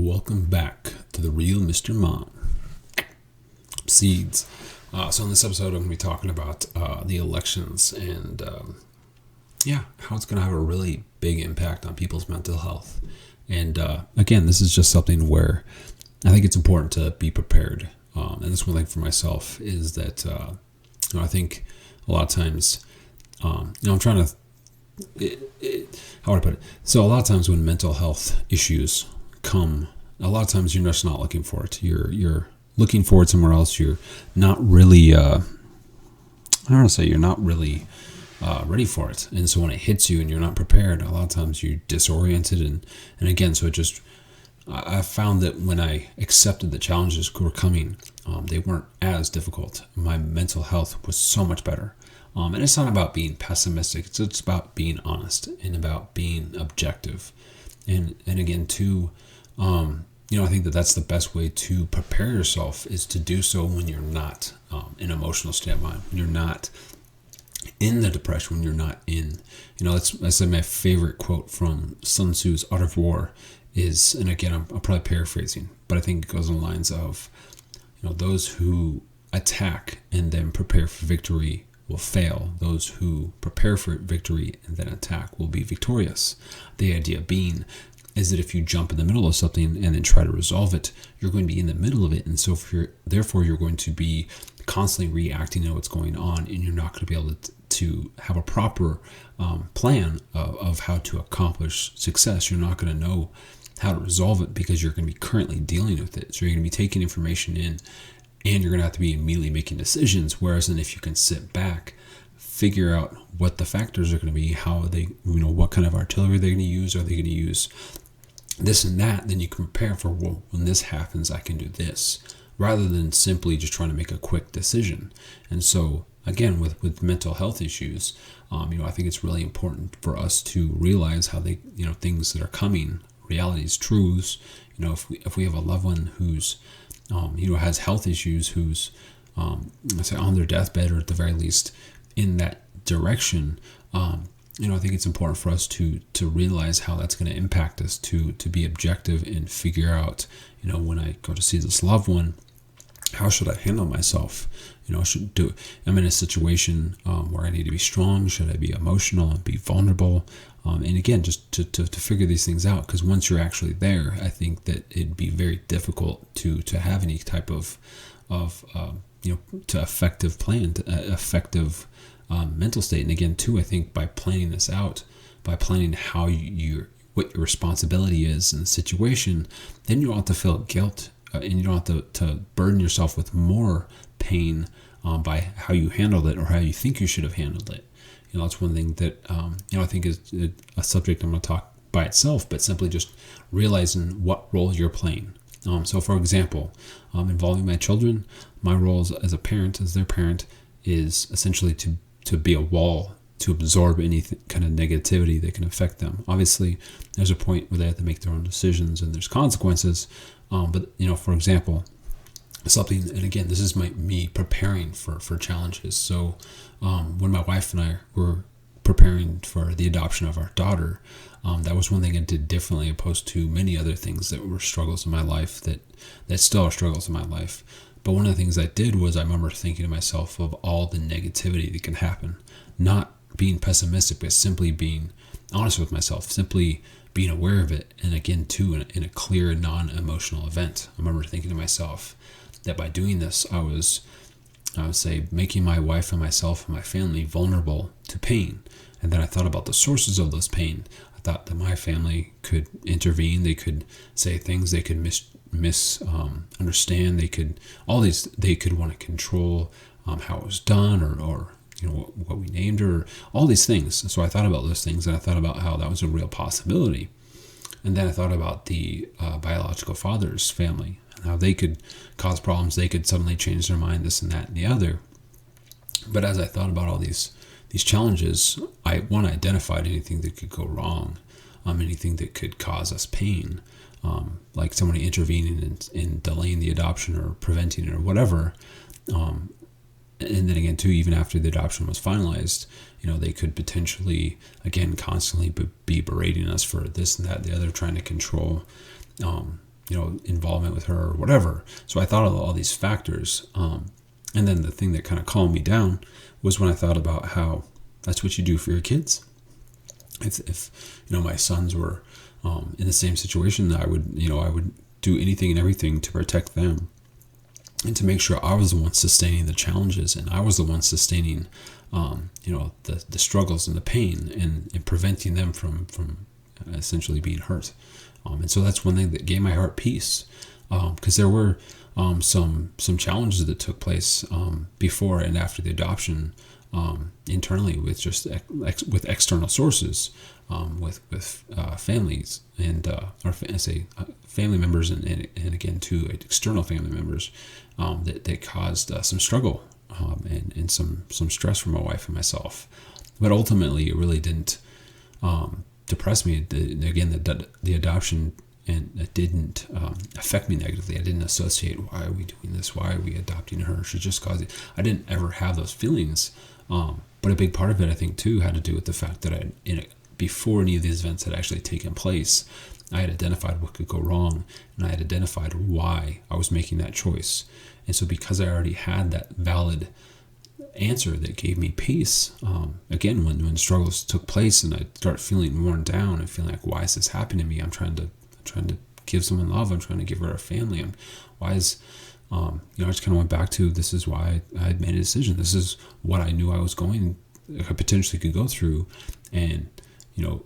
Welcome back to the Real Mr. Mom. Seeds. So in this episode, I'm going to be talking about the elections and how it's going to have a really big impact on people's mental health. And again, this is just something where I think it's important to be prepared. And this one thing for myself is that I think a lot of times, I'm trying to, how would I put it? So a lot of times when mental health issues come, a lot of times you're just not looking for it. You're looking for it somewhere else. You're not really, you're not really ready for it. And so when it hits you and you're not prepared, a lot of times you're disoriented. And again, so it just, I found that when I accepted the challenges were coming, they weren't as difficult. My mental health was so much better. And it's not about being pessimistic. It's just about being honest and about being objective. And again, too, I think that's the best way to prepare yourself is to do so when you're not in an emotional state of mind, when you're not in the depression, when you're not in, that's my favorite quote from Sun Tzu's Art of War is, and again, I'm probably paraphrasing, but I think it goes on the lines of, those who attack and then prepare for victory will fail. Those who prepare for victory and then attack will be victorious. The idea being is that if you jump in the middle of something and then try to resolve it, you're going to be in the middle of it. And so therefore you're going to be constantly reacting to what's going on, and you're not going to be able to have a proper plan of how to accomplish success. You're not going to know how to resolve it because you're going to be currently dealing with it. So you're going to be taking information in, and you're going to have to be immediately making decisions. Whereas then if you can sit back, figure out what the factors are going to be, how they, what kind of artillery they're going to use. Are they going to use this and that? Then you can prepare for, well, when this happens, I can do this, rather than simply just trying to make a quick decision. And so again, with mental health issues, I think it's really important for us to realize how they, things that are coming, realities, truths. If we have a loved one who's has health issues, who's let's say on their deathbed, or at the very least in that direction, I think it's important for us to realize how that's going to impact us, to be objective and figure out, when I go to see this loved one, how should I handle myself? I'm in a situation where I need to be strong. Should I be emotional and be vulnerable? And again, just to figure these things out, because once you're actually there, I think that it'd be very difficult to have any type of to effective plan, effective mental state. And again, too, I think by planning this out, by planning how what your responsibility is in the situation, then you don't have to feel guilt, and you don't have to burden yourself with more pain by how you handled it or how you think you should have handled it. That's one thing that I think is a subject I'm going to talk by itself, but simply just realizing what role you're playing. So, for example, involving my children, my role as a parent, as their parent, is essentially to be a wall to absorb any kind of negativity that can affect them. Obviously, there's a point where they have to make their own decisions and there's consequences. But for example, something, and again, this is me preparing for challenges. So when my wife and I were preparing for the adoption of our daughter, that was one thing I did differently opposed to many other things that were struggles in my life that still are struggles in my life. But one of the things I did was I remember thinking to myself of all the negativity that can happen, not being pessimistic, but simply being honest with myself, simply being aware of it. And again, too, in a clear, non-emotional event, I remember thinking to myself that by doing this, I would say, making my wife and myself and my family vulnerable to pain. And then I thought about the sources of this pain. I thought that my family could intervene. They could say things. They could misunderstand. They could want to control how it was done, or what we named her, all these things. So I thought about those things, and I thought about how that was a real possibility. And then I thought about the biological father's family, and how they could cause problems. They could suddenly change their mind, this and that and the other. But as I thought about all these challenges, I identified anything that could go wrong, anything that could cause us pain, like somebody intervening in delaying the adoption or preventing it or whatever. And then again, too, even after the adoption was finalized, they could potentially, again, constantly be berating us for this and that, the other, trying to control involvement with her or whatever. So I thought of all these factors. And then the thing that kind of calmed me down was when I thought about how that's what you do for your kids. If my sons were in the same situation, I would do anything and everything to protect them and to make sure I was the one sustaining the challenges, and I was the one sustaining the struggles and the pain, and preventing them from essentially being hurt. And so that's one thing that gave my heart peace, because there were some challenges that took place before and after the adoption, internally with just with external sources, with families and family members, and again too external family members, that caused some struggle, and some stress for my wife and myself. But ultimately, it really didn't depress me. The adoption, and it didn't affect me negatively. I didn't associate, why are we doing this? Why are we adopting her? She just caused it. I didn't ever have those feelings. But a big part of it, I think, too, had to do with the fact that before any of these events had actually taken place, I had identified what could go wrong, and I had identified why I was making that choice. And so because I already had that valid answer that gave me peace, again, when struggles took place and I start feeling worn down and feeling like, why is this happening to me? I'm trying to give someone love. I'm trying to give her a family. I just kind of went back to, this is why I had made a decision. This is what I knew I potentially could go through, and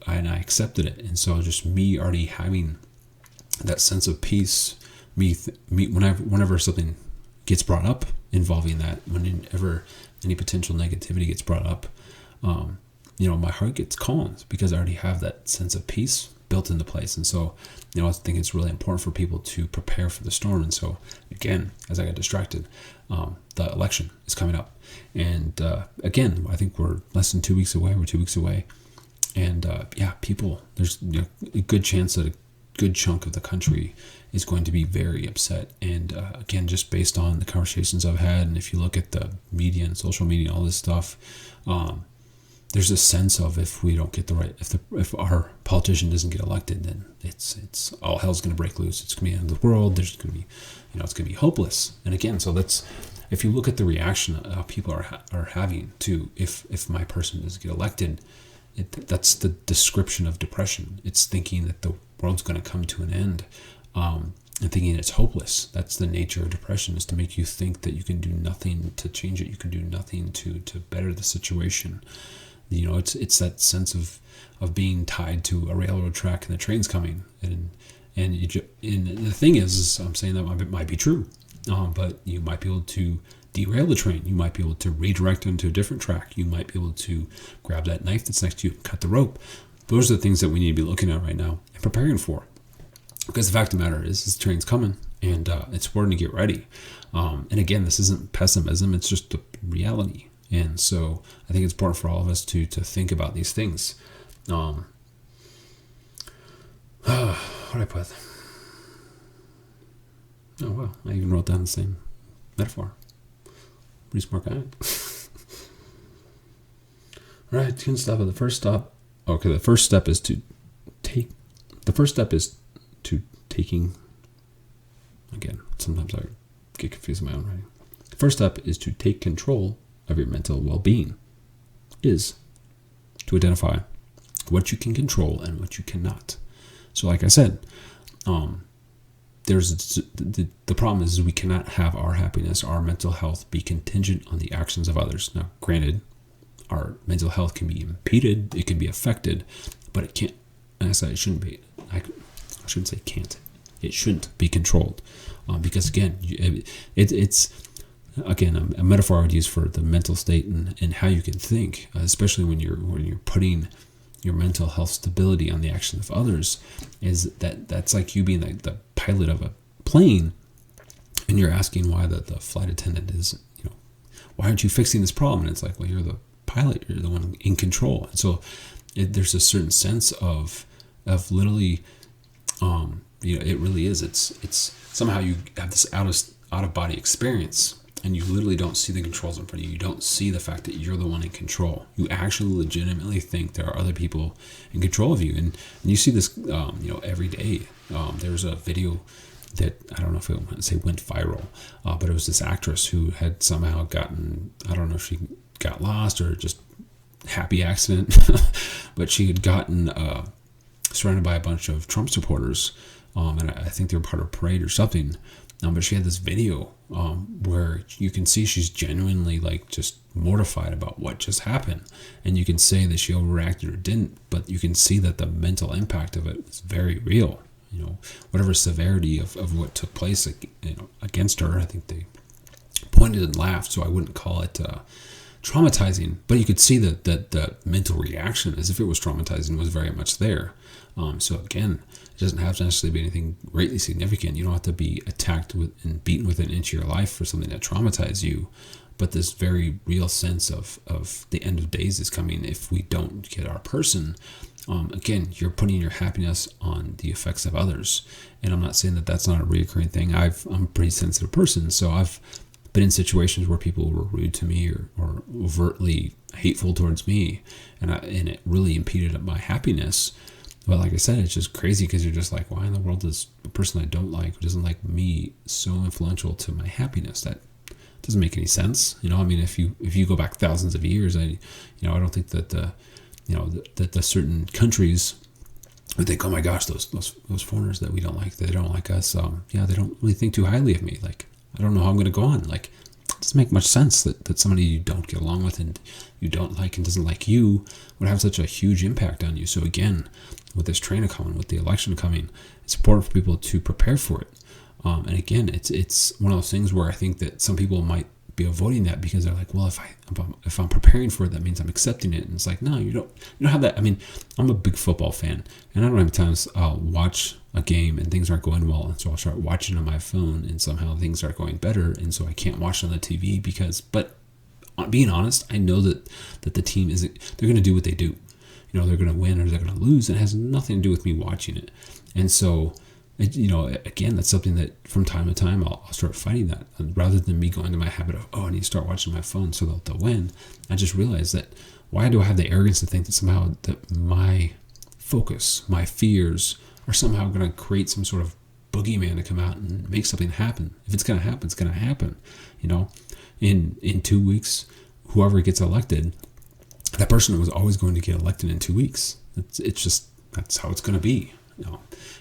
I accepted it. And so just me already having that sense of peace, whenever something gets brought up involving that, whenever any potential negativity gets brought up, my heart gets calmed because I already have that sense of peace built into place. And so, I think it's really important for people to prepare for the storm. And so, again, as I got distracted, the election is coming up. And again, I think we're less than 2 weeks away. We're 2 weeks away. And there's a good chance that a good chunk of the country is going to be very upset. And again, just based on the conversations I've had, and if you look at the media and social media, all this stuff, there's a sense of, if we don't get the right, if our politician doesn't get elected, then it's all hell's going to break loose. It's going to be the end of the world. There's going to be, it's going to be hopeless. And again, so if you look at the reaction people are having to, if my person doesn't get elected, that's the description of depression. It's thinking that the world's going to come to an end, and thinking it's hopeless. That's the nature of depression, is to make you think that you can do nothing to change it. You can do nothing to better the situation. It's that sense of being tied to a railroad track and the train's coming. And the thing is I'm saying that might be true, but you might be able to derail the train. You might be able to redirect it to a different track. You might be able to grab that knife that's next to you and cut the rope. Those are the things that we need to be looking at right now and preparing for. Because the fact of the matter is, this train's coming, and it's important to get ready. And again, this isn't pessimism, it's just the reality. And so I think it's important for all of us to think about these things. What did I put? Oh, well, I even wrote down the same metaphor. Pretty smart guy. All right, two step. The first step. Okay, the first step is to take. The first step is to taking. Again, sometimes I get confused in my own writing. The first step is to take control of your mental well-being. Is to identify what you can control and what you cannot. So, like I said, there's the problem is we cannot have our happiness, our mental health, be contingent on the actions of others. Now, granted, our mental health can be impeded, it can be affected, but it can't. And I said it shouldn't be. I shouldn't say can't. It shouldn't be controlled, because again, it's again a metaphor I would use for the mental state and how you can think, especially when you're putting your mental health stability on the action of others, is that's like you being like the pilot of a plane, and you're asking why the flight attendant is, why aren't you fixing this problem? And it's like, well, you're the pilot, you're the one in control. And so there's a certain sense of literally, it really is. It's somehow you have this out of body experience, and you literally don't see the controls in front of you. You don't see the fact that you're the one in control. You actually legitimately think there are other people in control of you. And you see this, every day. There's a video that I don't know if it went viral, but it was this actress who had somehow gotten, I don't know if she got lost or just happy accident, but she had gotten surrounded by a bunch of Trump supporters, and I think they were part of a parade or something. But she had this video where you can see she's genuinely like just mortified about what just happened, and you can say that she overreacted or didn't, but you can see that the mental impact of it is very real. Whatever severity of what took place, against her, I think they pointed and laughed, so I wouldn't call it traumatizing, but you could see that the mental reaction, as if it was traumatizing, was very much there. So again, it doesn't have to necessarily be anything greatly significant. You don't have to be attacked and beaten with an inch of your life for something that traumatized you, but this very real sense of the end of days is coming if we don't get our person. Again, you're putting your happiness on the effects of others, and I'm not saying that that's not a reoccurring thing. I'm a pretty sensitive person, so I've been in situations where people were rude to me or overtly hateful towards me, and it really impeded my happiness. But like I said, it's just crazy because you're just like, why in the world is a person I don't like, who doesn't like me, so influential to my happiness? That doesn't make any sense. I mean, if you go back thousands of years, I don't think that the certain countries would think, oh my gosh, those foreigners that we don't like, they don't like us. They don't really think too highly of me. Like, I don't know how I'm going to go on. Like, it doesn't make much sense that somebody you don't get along with and you don't like and doesn't like you would have such a huge impact on you. So again, with this train coming, with the election coming, it's important for people to prepare for it. And again, it's one of those things where I think that some people might be avoiding that because they're like, well, if I'm preparing for it, that means I'm accepting it. And it's like, no, you don't have that. I mean, I'm a big football fan, and I don't have times I'll watch a game and things aren't going well, and so I'll start watching on my phone, and somehow things are going better, and so I can't watch it on the TV but being honest, I know that the team they're going to do what they do. They're going to win or they're going to lose, and it has nothing to do with me watching it. And so, again, that's something that from time to time I'll start fighting that. And rather than me going to my habit of, I need to start watching my phone so they'll win, I just realize that why do I have the arrogance to think that somehow that my focus, my fears are somehow going to create some sort of boogeyman to come out and make something happen? If it's going to happen, it's going to happen. In 2 weeks, whoever gets elected, that person was always going to get elected in 2 weeks. It's just, that's how it's going to be.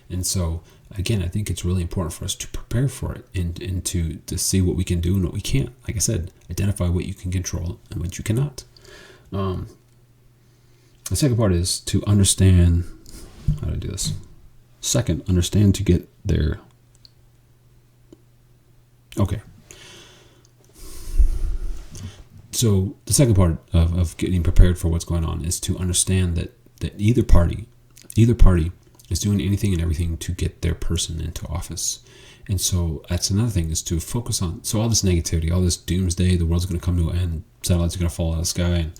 And so again, I think it's really important for us to prepare for it and to see what we can do and what we can't. Like I said, identify what you can control and what you cannot. The second part is to understand how to do this. Second, understand to get there. Okay. So the second part of getting prepared for what's going on is to understand that either party is doing anything and everything to get their person into office. And so that's another thing, is to focus on, so all this negativity, all this doomsday, the world's going to come to an end, satellites are going to fall out of the sky, and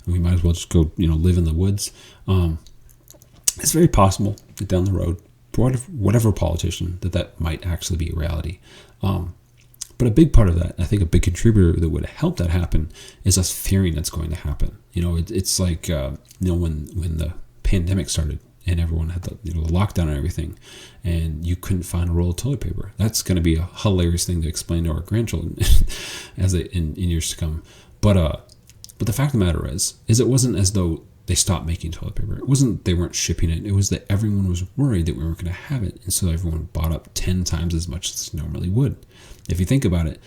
we might as well just go, live in the woods. It's very possible that down the road, for whatever politician, that might actually be a reality. But a big part of that, I think a big contributor that would help that happen, is us fearing that's going to happen. It's like, when the pandemic started, and everyone had the lockdown and everything, and you couldn't find a roll of toilet paper. That's going to be a hilarious thing to explain to our grandchildren in years to come. But the fact of the matter is it wasn't as though they stopped making toilet paper. It wasn't they weren't shipping it. It was that everyone was worried that we weren't going to have it, and so everyone bought up 10 times as much as they normally would. If you think about it,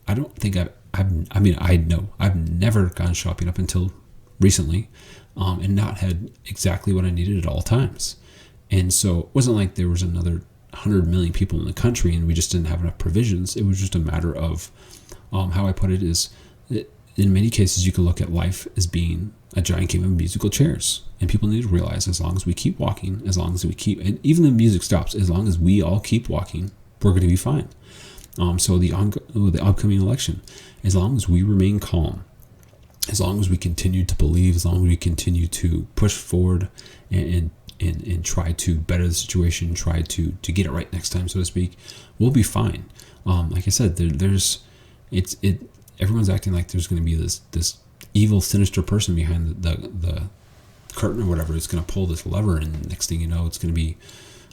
I don't think I've never gone shopping up until recently, and not had exactly what I needed at all times. And so it wasn't like there was another 100 million people in the country and we just didn't have enough provisions. It was just a matter of, how I put it is, that in many cases you can look at life as being a giant game of musical chairs. And people need to realize, as long as we keep walking, and even the music stops, as long as we all keep walking, we're going to be fine. So the upcoming election, as long as we remain calm, as long as we continue to believe, as long as we continue to push forward and try to better the situation, try to get it right next time, so to speak, we'll be fine. Like I said, everyone's acting like there's going to be this evil, sinister person behind the curtain or whatever. It's going to pull this lever, and next thing you know, it's going to be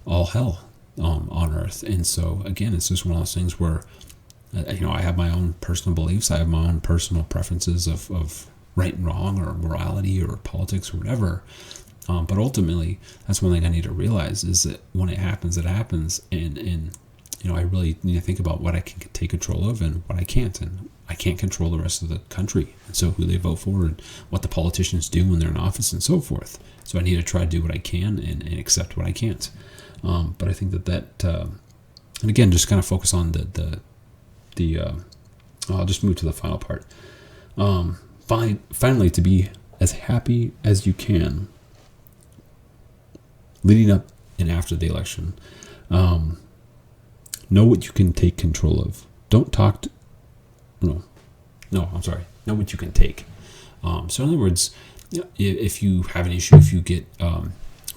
all hell. on earth. And so again, it's just one of those things where I have my own personal beliefs, I have my own personal preferences of right and wrong or morality or politics or whatever. But ultimately, that's one thing I need to realize is that when it happens, and I really need to think about what I can take control of and what I can't. And I can't control the rest of the country, and so who they vote for and what the politicians do when they're in office and so forth. So I need to try to do what I can and accept what I can't. But I think that and again, just kind of focus on I'll just move to the final part. Finally, to be as happy as you can leading up and after the election. Know what you can take control of. Don't talk know what you can take. So in other words, if you have an issue, if you get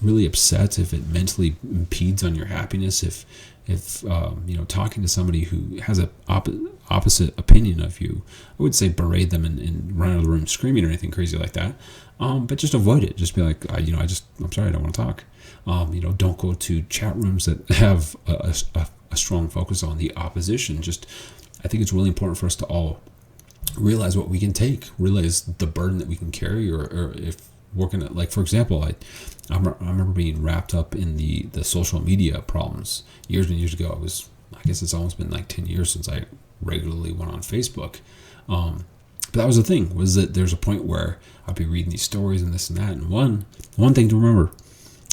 really upset, if it mentally impedes on your happiness, if talking to somebody who has a opposite opinion of you, I would say berate them and run out of the room screaming or anything crazy like that. But just avoid it. Just be like, I'm sorry, I don't want to talk. Don't go to chat rooms that have a strong focus on the opposition. I think it's really important for us to all realize what we can take, realize the burden that we can carry, or if working at, like, for example, I remember being wrapped up in the social media problems years and years ago. I guess it's almost been like 10 years since I regularly went on Facebook. But that was the thing, was that there's a point where I'd be reading these stories and this and that. And one thing to remember,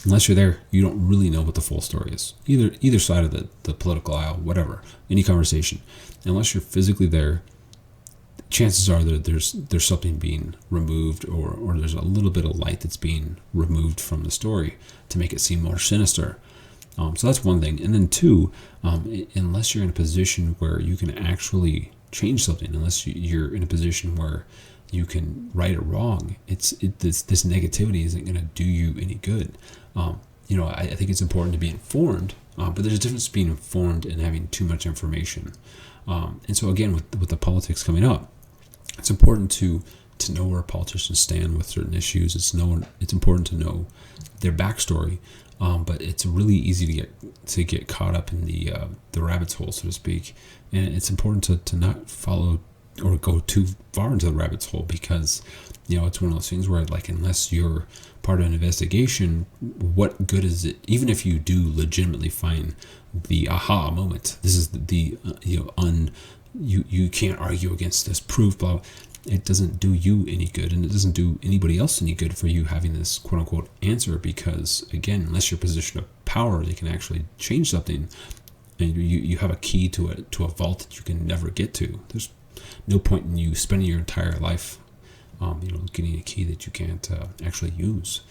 unless you're there, you don't really know what the full story is. Either side of the political aisle, whatever, any conversation. Unless you're physically there, chances are that there's something being removed, or there's a little bit of light that's being removed from the story to make it seem more sinister. So that's one thing. And then two, unless you're in a position where you can actually change something, unless you're in a position where you can right or wrong, this negativity isn't going to do you any good. I think it's important to be informed, but there's a difference being informed and having too much information. And so again, with the politics coming up, it's important to know where politicians stand with certain issues. It's important to know their backstory, but it's really easy to get caught up in the rabbit's hole, so to speak. And it's important to not follow or go too far into the rabbit's hole, because it's one of those things where, like, unless you're part of an investigation, what good is it? Even if you do legitimately find the aha moment, this is you can't argue against this proof, blah, it doesn't do you any good, and it doesn't do anybody else any good for you having this quote unquote answer, because again, unless you're in a position of power, they can actually change something, and you have a key to a vault that you can never get to. There's no point in you spending your entire life getting a key that you can't actually use.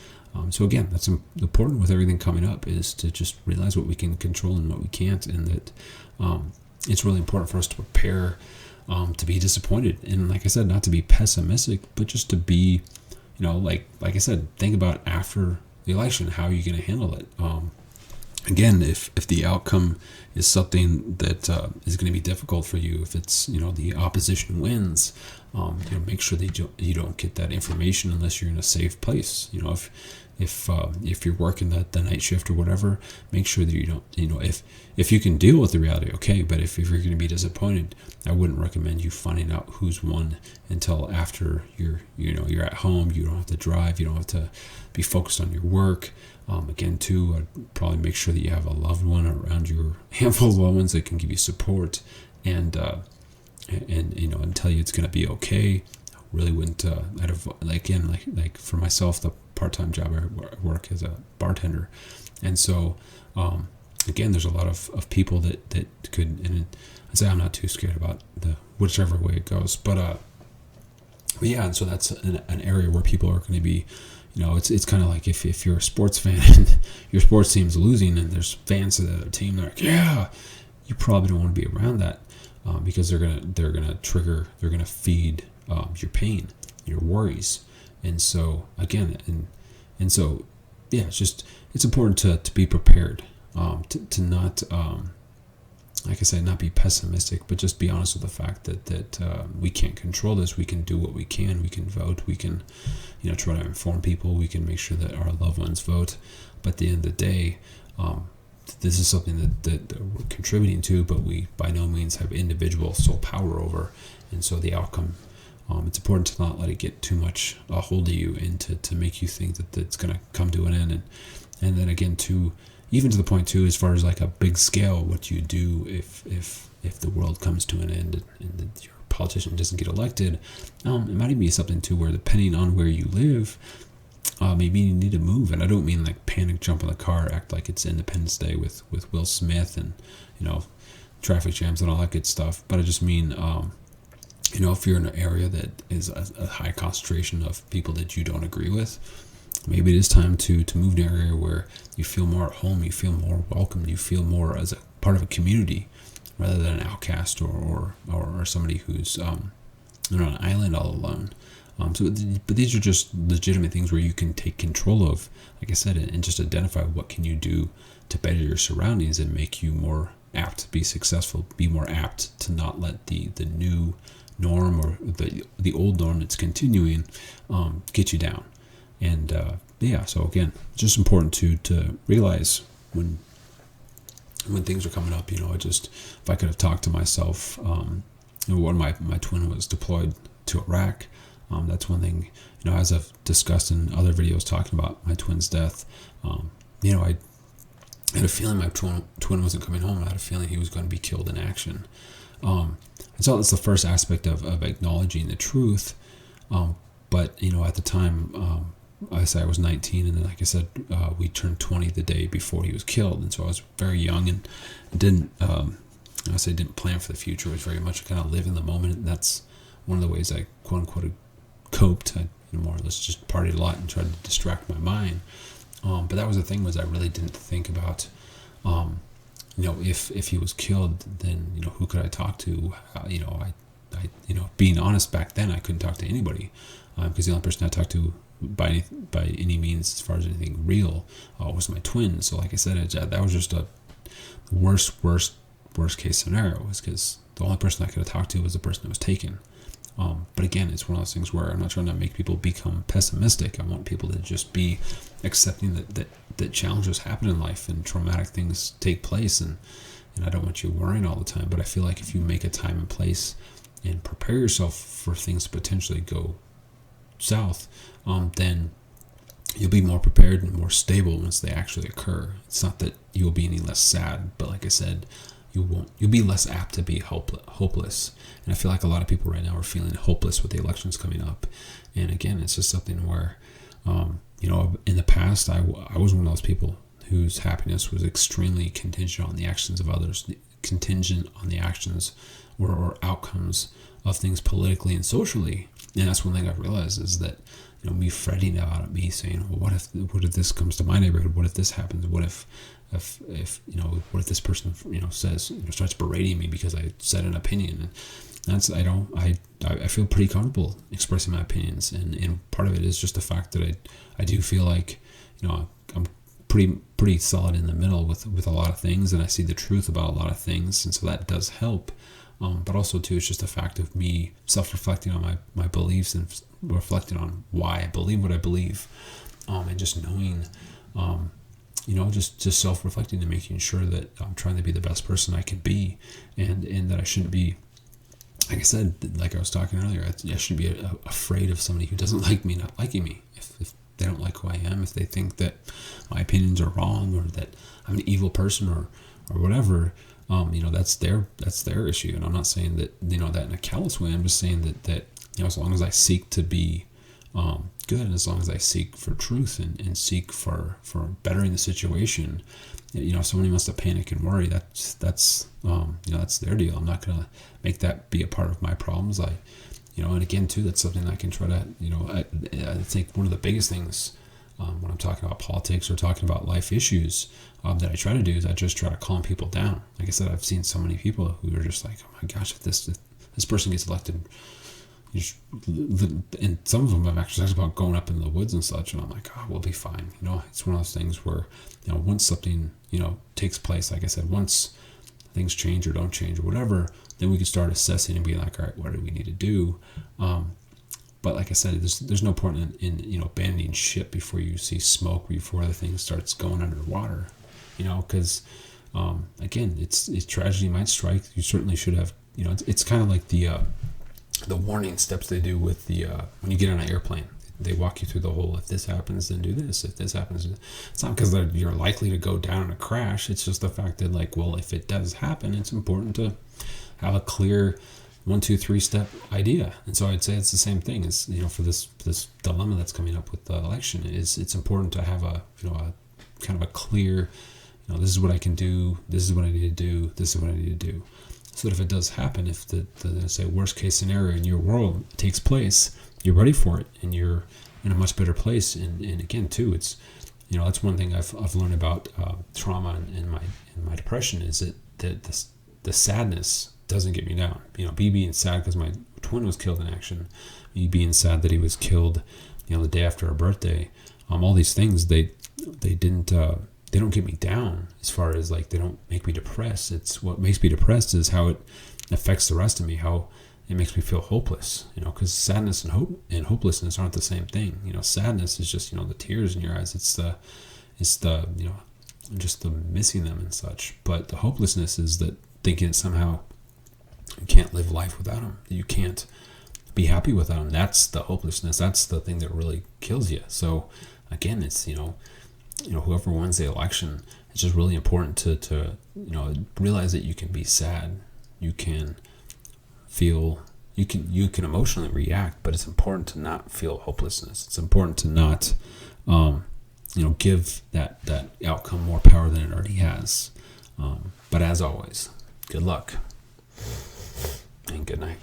So again, that's important with everything coming up, is to just realize what we can control and what we can't, and that it's really important for us to prepare to be disappointed, and like I said, not to be pessimistic, but just to be, like I said, think about after the election, how are you going to handle it? Again, if the outcome is something that is going to be difficult for you, if it's the opposition wins, make sure that you don't get that information unless you're in a safe place. If you're working the night shift or whatever, make sure that you don't, if you can deal with the reality, okay. But if you're going to be disappointed, I wouldn't recommend you finding out who's won until after you're at home. You don't have to drive. You don't have to be focused on your work. Again, too, I'd probably make sure that you have a loved one around you, a handful of loved ones that can give you support and tell you it's going to be okay. I really wouldn't. Like for myself, the part-time job I work as a bartender, and so again, there's a lot of people that could. And I'd say I'm not too scared about whichever way it goes, but yeah, and so that's an area where people are going to be. It's kind of like if you're a sports fan and your sports team's losing and there's fans of the other team, they're like, yeah, you probably don't want to be around that, because they're gonna feed your pain, your worries, and so again, and so yeah, it's important to be prepared, to not like I said, not be pessimistic, but just be honest with the fact that we can't control this. We can do what we can. We can vote. We can, try to inform people. We can make sure that our loved ones vote. But at the end of the day, this is something that we're contributing to, but we by no means have individual sole power over. And so the outcome, it's important to not let it get too much a hold of you and to make you think that it's going to come to an end. And then again, even to the point too, as far as like a big scale, what do you do if the world comes to an end and your politician doesn't get elected? It might even be something too where, depending on where you live, maybe you need to move. And I don't mean like panic, jump in the car, act like it's Independence Day with Will Smith and, traffic jams and all that good stuff. But I just mean, if you're in an area that is a high concentration of people that you don't agree with, maybe it is time to move to an area where you feel more at home, you feel more welcome, you feel more as a part of a community rather than an outcast or somebody who's on an island all alone. But these are just legitimate things where you can take control of, like I said, and just identify what can you do to better your surroundings and make you more apt to be successful, be more apt to not let the new norm or the old norm that's continuing get you down. And so again, it's just important to realize when things are coming up. If I could have talked to myself, when my twin was deployed to Iraq. That's one thing, as I've discussed in other videos talking about my twin's death. I had a feeling my twin wasn't coming home. I had a feeling he was going to be killed in action. And so that's the first aspect of acknowledging the truth. But, at the time, I was 19, and then, like I said, we turned 20 the day before he was killed. And so I was very young and didn't plan for the future. It was very much kind of live in the moment. And that's one of the ways I, quote unquote, coped. I more or less just partied a lot and tried to distract my mind. But that was the thing, was I really didn't think about, if he was killed, then, who could I talk to? Being honest, back then I couldn't talk to anybody, because the only person I talked to by any means, as far as anything real, was my twin. So like I said, that was just a worst case scenario, was because the only person I could have talked to was the person that was taken. But again, it's one of those things where I'm not trying to make people become pessimistic. I want people to just be accepting that challenges happen in life and traumatic things take place, and I don't want you worrying all the time. But I feel like if you make a time and place and prepare yourself for things to potentially go south, then you'll be more prepared and more stable once they actually occur. It's not that you'll be any less sad, but like I said, you'll be less apt to be hopeless. And I feel like a lot of people right now are feeling hopeless with the elections coming up. And again, it's just something where, in the past, I was one of those people whose happiness was extremely contingent on the actions of others, contingent on the actions or outcomes of things politically and socially. And that's one thing I've realized, is that, me fretting about it, me saying, well, what if this comes to my neighborhood? What if this happens? What if what if this person, says, starts berating me because I said an opinion? And that's, I feel pretty comfortable expressing my opinions. And part of it is just the fact that I do feel like, I'm pretty solid in the middle with a lot of things, and I see the truth about a lot of things. And so that does help. But also too, it's just a fact of me self-reflecting on my beliefs and reflecting on why I believe what I believe, and just knowing, just self-reflecting and making sure that I'm trying to be the best person I can be, and that I shouldn't be, like I said, like I was talking earlier, I shouldn't be afraid of somebody who doesn't like me not liking me. If they don't like who I am, if they think that my opinions are wrong, or that I'm an evil person, or whatever. That's their issue. And I'm not saying that, that in a callous way. I'm just saying that as long as I seek to be good, and as long as I seek for truth and seek for bettering the situation, if somebody wants to panic and worry, that's their deal. I'm not going to make that be a part of my problems. And again too, that's something I can try to, I think one of the biggest things, when I'm talking about politics or talking about life issues, that I try to do is I just try to calm people down. Like I said, I've seen so many people who are just like, oh my gosh, if this person gets elected, and some of them have actually talked about going up in the woods and such, and I'm like, oh, we'll be fine. It's one of those things where, once something, takes place, like I said, once things change or don't change or whatever, then we can start assessing and being like, all right, what do we need to do? But like I said, there's no point in abandoning ship before you see smoke, before the thing starts going underwater. because again, it's tragedy might strike. You certainly should have, it's kind of like the warning steps they do with the when you get on an airplane. They walk you through the whole, if this happens, then do this. If this happens, it's not because you're likely to go down in a crash. It's just the fact that, like, well, if it does happen, it's important to have a clear 1, 2, 3 step idea. And so I'd say it's the same thing as, for this dilemma that's coming up with the election, is it's important to have a kind of a clear, this is what I can do, this is what I need to do, this is what I need to do. So that if it does happen, if the say worst case scenario in your world takes place, you're ready for it and you're in a much better place. And again, too, it's, that's one thing I've learned about trauma and my depression, is that the sadness doesn't get me down. Me being sad because my twin was killed in action, me being sad that he was killed, the day after our birthday, all these things, they don't get me down as far as, like, they don't make me depressed. It's what makes me depressed is how it affects the rest of me, how it makes me feel hopeless, because sadness and hope and hopelessness aren't the same thing. Sadness is just, the tears in your eyes. It's the just the missing them and such. But the hopelessness is that thinking that somehow you can't live life without them, that you can't be happy without them. That's the hopelessness. That's the thing that really kills you. So again, it's, whoever wins the election, it's just really important to realize that you can be sad, you can feel, you can emotionally react, but it's important to not feel hopelessness. It's important to not give that outcome more power than it already has. But as always, good luck and good night.